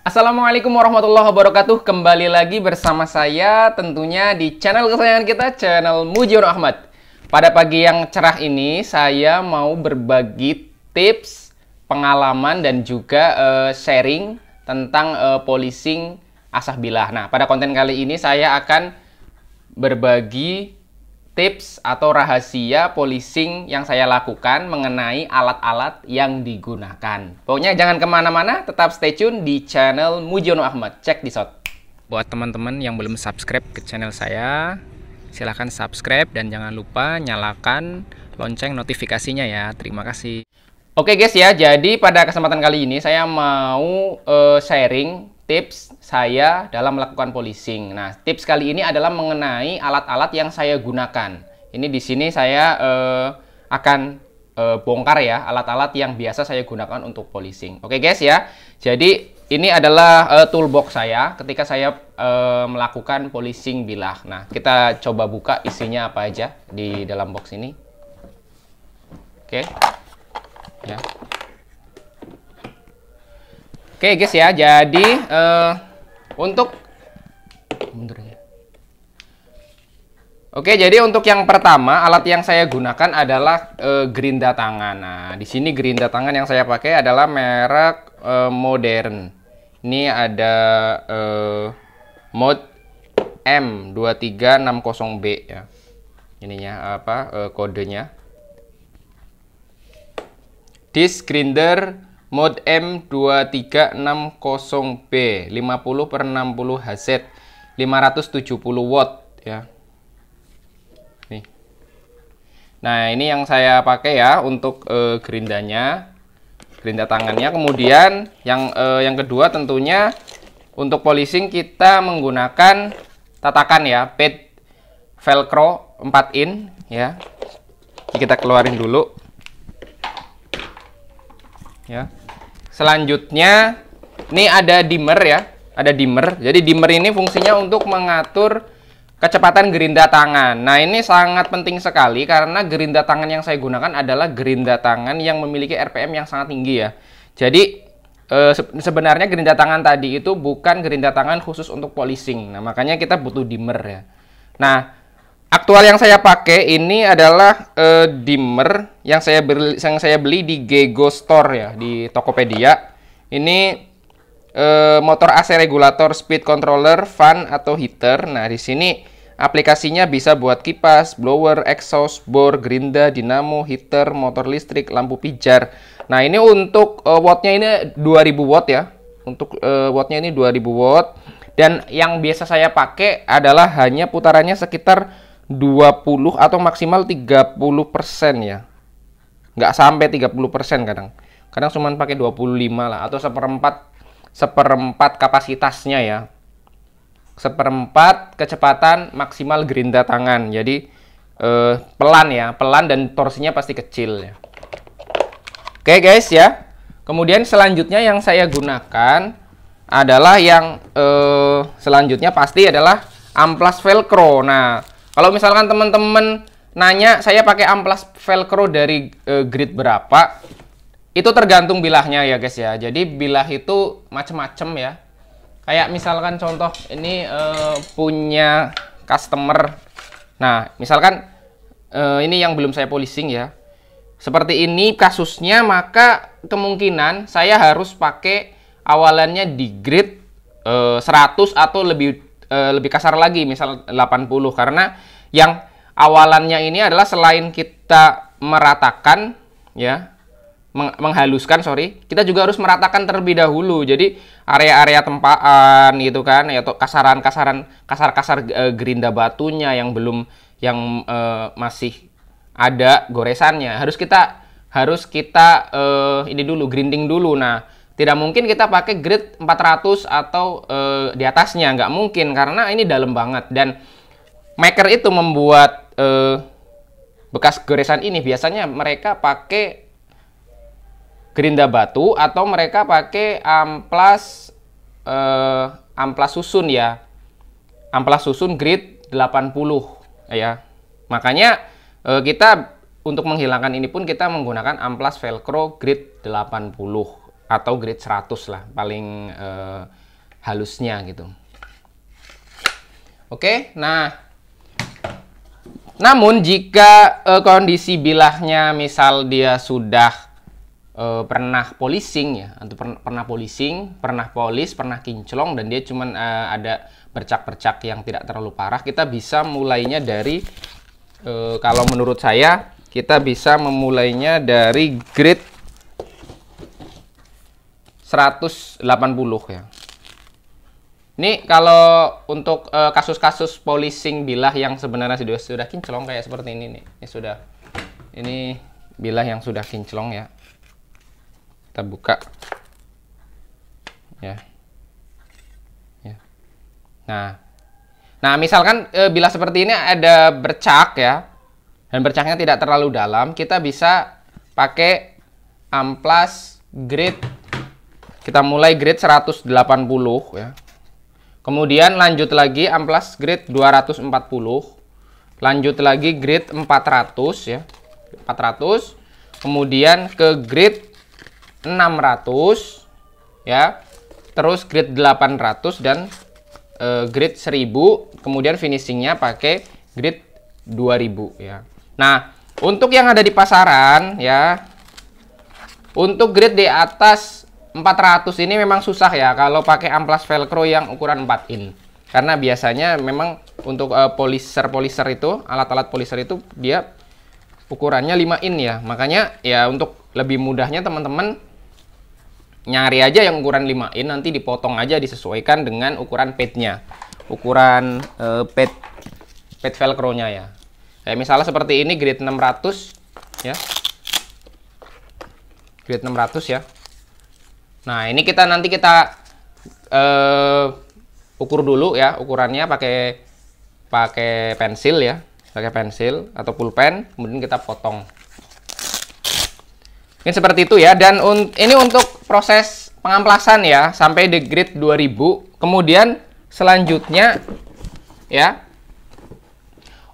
Assalamualaikum warahmatullahi wabarakatuh. Kembali lagi bersama saya tentunya di channel kesayangan kita, channel Mujiono Ahmad. Pada pagi yang cerah ini saya mau berbagi tips, pengalaman dan juga sharing tentang polishing asah bilah. Nah, pada konten kali ini saya akan berbagi tips atau rahasia polishing yang saya lakukan mengenai alat-alat yang digunakan. Pokoknya jangan kemana-mana, tetap stay tune di channel Mujiono Ahmad. Check this out. Buat teman-teman yang belum subscribe ke channel saya, silahkan subscribe dan jangan lupa nyalakan lonceng notifikasinya ya. Terima kasih. Oke guys ya, jadi pada kesempatan kali ini saya mau sharing tips saya dalam melakukan polishing. Nah, tips kali ini adalah mengenai alat-alat yang saya gunakan. Ini di sini saya akan bongkar ya alat-alat yang biasa saya gunakan untuk polishing. Oke guys ya. Jadi ini adalah toolbox saya ketika saya melakukan polishing bilah. Nah, kita coba buka isinya apa aja di dalam box ini. Oke. Ya. Oke guys ya, jadi untuk untuk yang pertama alat yang saya gunakan adalah gerinda tangan. Nah, di sini gerinda tangan yang saya pakai adalah merek Modern. Ini ada mod M2360B ya. Ininya apa kodenya? Disc grinder Mod M2360B 50/60 Hz 570 watt ya. Nih. Nah, ini yang saya pakai ya untuk gerindanya, gerinda tangannya. Kemudian yang kedua tentunya untuk polishing kita menggunakan tatakan ya, pad velcro 4 in ya. Kita keluarin dulu. Ya. Selanjutnya ini ada dimmer ya, ada dimmer. Jadi dimmer ini fungsinya untuk mengatur kecepatan gerinda tangan. Nah, ini sangat penting sekali karena gerinda tangan yang saya gunakan adalah gerinda tangan yang memiliki RPM yang sangat tinggi ya. Jadi sebenarnya gerinda tangan tadi itu bukan gerinda tangan khusus untuk polishing. Nah, makanya kita butuh dimmer ya. Nah, aktual yang saya pakai ini adalah dimmer yang saya beli di Gego Store ya, di Tokopedia. Ini motor AC regulator, speed controller, fan atau heater. Nah, di sini aplikasinya bisa buat kipas, blower, exhaust, bor, gerinda, dinamo, heater, motor listrik, lampu pijar. Nah, ini untuk wattnya ini 2000 watt ya. Untuk wattnya ini 2000 watt. Dan yang biasa saya pakai adalah hanya putarannya sekitar 20 atau maksimal 30% ya. Nggak sampai 30% kadang. Kadang cuma pakai 25 lah atau seperempat kapasitasnya ya. Seperempat kecepatan maksimal gerinda tangan. Jadi pelan ya, pelan dan torsinya pasti kecil ya. Oke guys ya. Kemudian selanjutnya yang saya gunakan adalah yang selanjutnya pasti adalah amplas velcro. Nah, kalau misalkan teman-teman nanya saya pakai amplas velcro dari grid berapa, itu tergantung bilahnya ya guys ya. Jadi bilah itu macem-macem ya. Kayak misalkan contoh ini punya customer. Nah, misalkan ini yang belum saya polishing ya. Seperti ini kasusnya, maka kemungkinan saya harus pakai awalannya di grid 100 atau lebih kasar lagi, misal 80, karena yang awalannya ini adalah selain kita meratakan ya, menghaluskan kita juga harus meratakan terlebih dahulu. Jadi area-area tempaan gitu kan, atau kasar gerinda batunya yang belum masih ada goresannya harus kita ini dulu, grinding dulu. Nah, tidak mungkin kita pakai grid 400 atau di atasnya, nggak mungkin karena ini dalam banget. Dan maker itu membuat bekas goresan ini biasanya mereka pakai gerinda batu atau mereka pakai amplas susun ya, amplas susun grid 80 ya. Makanya kita untuk menghilangkan ini pun kita menggunakan amplas velcro grid 80 atau grade 100 lah paling halusnya gitu. Oke, nah namun jika kondisi bilahnya misal dia sudah pernah polishing ya, atau pernah polishing, pernah polish, pernah kinclong, dan dia cuman ada bercak-bercak yang tidak terlalu parah, kita bisa mulainya dari kalau menurut saya kita bisa memulainya dari grade 180 ya. Ini kalau untuk kasus-kasus polishing bilah yang sebenarnya sudah kinclong kayak seperti ini nih. Ini bilah yang sudah kinclong ya. Kita buka. Ya. Nah, misalkan bilah seperti ini ada bercak ya. Dan bercaknya tidak terlalu dalam, kita bisa pakai amplas grade. Kita mulai grade 180 ya. Kemudian lanjut lagi amplas grade 240. Lanjut lagi grade 400 ya. 400. Kemudian ke grade 600 ya. Terus grade 800 dan grade 1000. Kemudian finishingnya pakai grade 2000 ya. Nah, untuk yang ada di pasaran ya, untuk grade di atas 400 ini memang susah ya kalau pakai amplas velcro yang ukuran 4 in. Karena biasanya memang untuk polisher itu, alat-alat polisher itu dia ukurannya 5 in ya. Makanya ya untuk lebih mudahnya teman-teman nyari aja yang ukuran 5 in, nanti dipotong aja disesuaikan dengan ukuran padnya. Ukuran pad velcro-nya ya. Kayak misalnya seperti ini grade 600 ya. Grade 600 ya. Nah, ini nanti kita ukur dulu ya, ukurannya pakai pensil ya, pakai pensil atau pulpen, kemudian kita potong. Ini seperti itu ya. Dan ini untuk proses pengamplasan ya, sampai di grade 2000. Kemudian selanjutnya ya,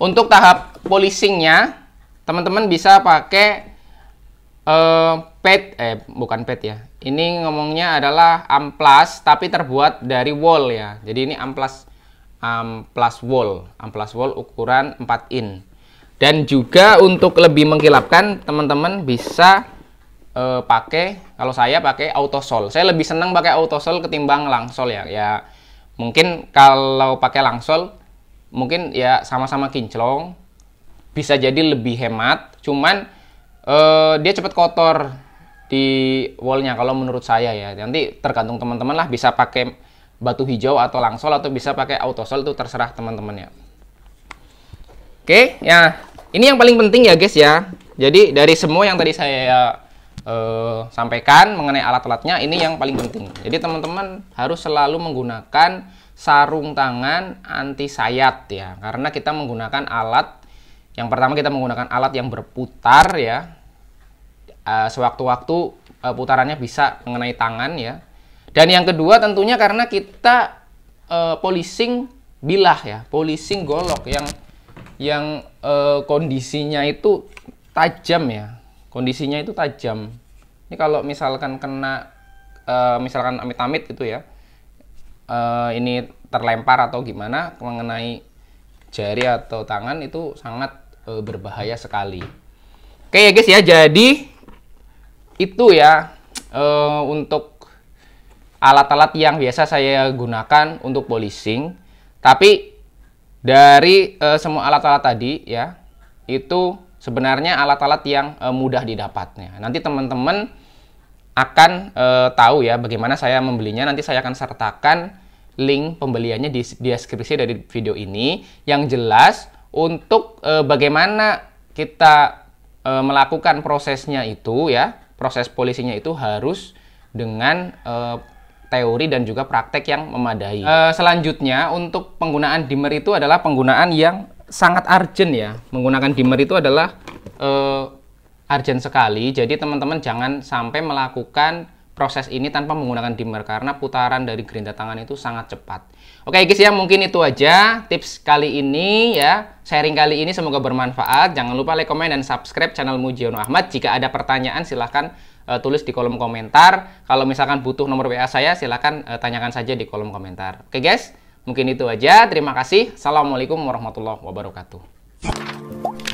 untuk tahap polishingnya teman-teman bisa pakai bukan pad ya. Ini ngomongnya adalah amplas tapi terbuat dari wool ya. Jadi ini amplas wall ukuran 4 in. Dan juga untuk lebih mengkilapkan, teman-teman bisa kalau saya pakai autosol. Saya lebih senang pakai autosol ketimbang langsol ya. Ya mungkin kalau pakai langsol mungkin ya sama-sama kinclong, bisa jadi lebih hemat, cuman dia cepat kotor di wallnya kalau menurut saya ya. Nanti tergantung teman-teman lah, bisa pakai batu hijau atau langsol atau bisa pakai autosol, itu terserah teman-teman ya. Oke ya, ini yang paling penting ya guys ya. Jadi dari semua yang tadi saya sampaikan mengenai alat-alatnya, ini yang paling penting. Jadi teman-teman harus selalu menggunakan sarung tangan anti sayat ya, karena kita menggunakan alat yang pertama, kita menggunakan alat yang berputar ya. Sewaktu-waktu putarannya bisa mengenai tangan ya. Dan yang kedua tentunya karena kita polishing bilah ya, polishing golok yang kondisinya itu tajam ya. Kondisinya itu tajam. Ini kalau misalkan kena misalkan amit-amit gitu ya, ini terlempar atau gimana mengenai jari atau tangan, itu sangat berbahaya sekali. Oke ya guys ya, jadi itu ya untuk alat-alat yang biasa saya gunakan untuk polishing. Tapi dari semua alat-alat tadi ya, itu sebenarnya alat-alat yang mudah didapatnya. Nanti teman-teman akan tahu ya bagaimana saya membelinya. Nanti saya akan sertakan link pembeliannya di deskripsi dari video ini. Yang jelas untuk bagaimana kita melakukan prosesnya itu ya, proses polishingnya itu harus dengan teori dan juga praktek yang memadai. Selanjutnya untuk penggunaan dimmer itu adalah penggunaan yang sangat urgent ya. Menggunakan dimmer itu adalah urgent sekali. Jadi teman-teman jangan sampai melakukan proses ini tanpa menggunakan dimmer, karena putaran dari gerinda tangan itu sangat cepat. Oke guys ya, mungkin itu aja tips kali ini ya. Sharing kali ini semoga bermanfaat. Jangan lupa like, komen, dan subscribe channel Mujiono Ahmad. Jika ada pertanyaan silahkan tulis di kolom komentar. Kalau misalkan butuh nomor WA saya, silakan tanyakan saja di kolom komentar. Oke guys, mungkin itu aja. Terima kasih. Assalamualaikum warahmatullahi wabarakatuh.